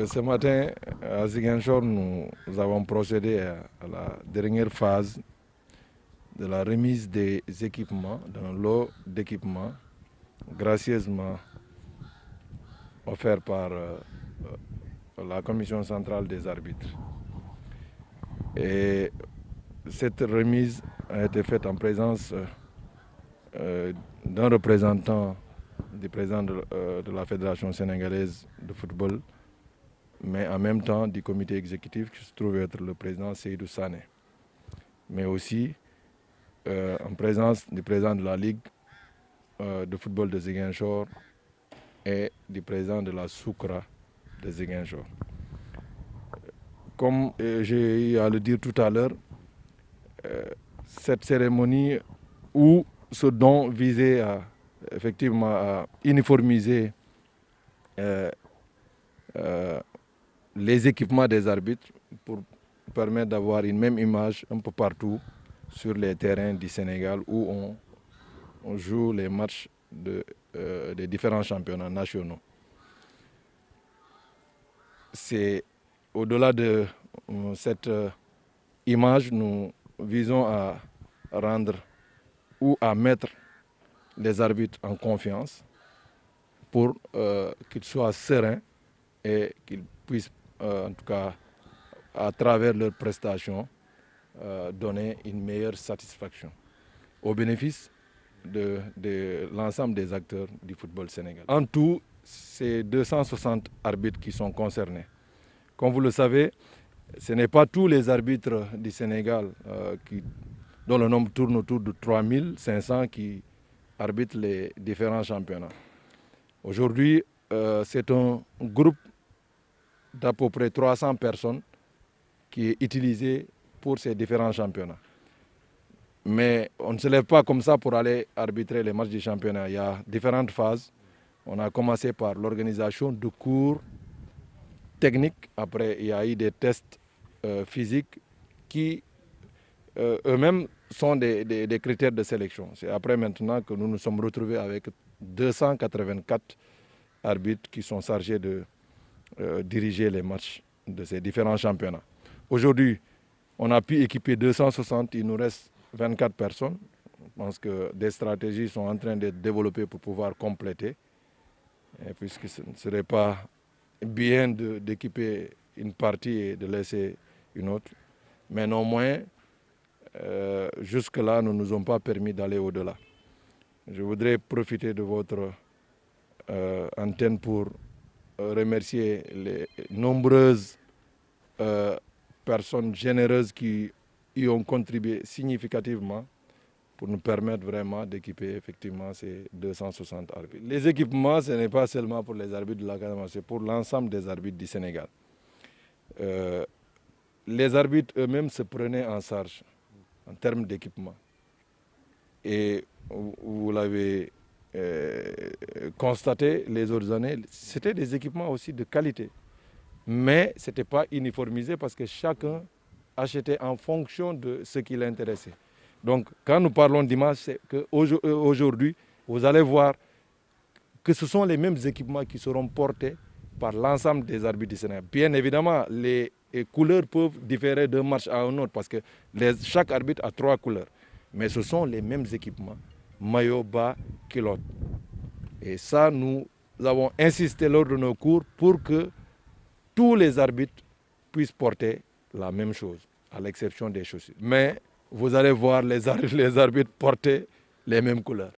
Ce matin, à Ziguinchor, nous avons procédé à la dernière phase de la remise des équipements, d'un lot d'équipements gracieusement offert par la Commission centrale des arbitres. Et cette remise a été faite en présence d'un représentant du président de la Fédération sénégalaise de football, mais en même temps du comité exécutif qui se trouve être le président Seydou Sané, mais aussi en présence du président de la Ligue de football de Ziguinchor et du président de la Soukra de Ziguinchor. Comme j'ai eu à le dire tout à l'heure, cette cérémonie ou ce don visait effectivement à uniformiser les équipements des arbitres pour permettre d'avoir une même image un peu partout sur les terrains du Sénégal où on joue les matchs des différents championnats nationaux. C'est au-delà de cette image, nous visons à rendre ou à mettre les arbitres en confiance pour qu'ils soient sereins et qu'ils puissent, en tout cas, à travers leurs prestations, donner une meilleure satisfaction au bénéfice de l'ensemble des acteurs du football sénégalais. En tout, c'est 260 arbitres qui sont concernés. Comme vous le savez, ce n'est pas tous les arbitres du Sénégal dont le nombre tourne autour de 3500 qui arbitrent les différents championnats. Aujourd'hui, c'est un groupe d'à peu près 300 personnes qui est utilisé pour ces différents championnats. Mais on ne se lève pas comme ça pour aller arbitrer les matchs du championnat. Il y a différentes phases. On a commencé par l'organisation de cours techniques. Après, il y a eu des tests physiques qui eux-mêmes sont des critères de sélection. C'est après maintenant que nous nous sommes retrouvés avec 284 arbitres qui sont chargés de diriger les matchs de ces différents championnats. Aujourd'hui, on a pu équiper 260, il nous reste 24 personnes. Je pense que des stratégies sont en train d'être développées pour pouvoir compléter, puisque ce ne serait pas bien d'équiper une partie et de laisser une autre. Mais néanmoins, jusque-là, nous ne nous ont pas permis d'aller au-delà. Je voudrais profiter de votre antenne pour remercier les nombreuses personnes généreuses qui y ont contribué significativement pour nous permettre vraiment d'équiper effectivement ces 260 arbitres. Les équipements, ce n'est pas seulement pour les arbitres de la Casamance, c'est pour l'ensemble des arbitres du Sénégal. Les arbitres eux-mêmes se prenaient en charge en termes d'équipement. Et vous l'avez constaté les autres années, c'était des équipements aussi de qualité. Mais ce n'était pas uniformisé parce que chacun achetait en fonction de ce qui l'intéressait. Donc, quand nous parlons d'image, c'est qu'aujourd'hui, vous allez voir que ce sont les mêmes équipements qui seront portés par l'ensemble des arbitres du Sénégal. Bien évidemment, les couleurs peuvent différer d'un match à un autre parce que chaque arbitre a 3 couleurs. Mais ce sont les mêmes équipements, maillot, bas, culotte. Et ça, nous avons insisté lors de nos cours pour que tous les arbitres puissent porter la même chose, à l'exception des chaussures. Mais vous allez voir les arbitres porter les mêmes couleurs.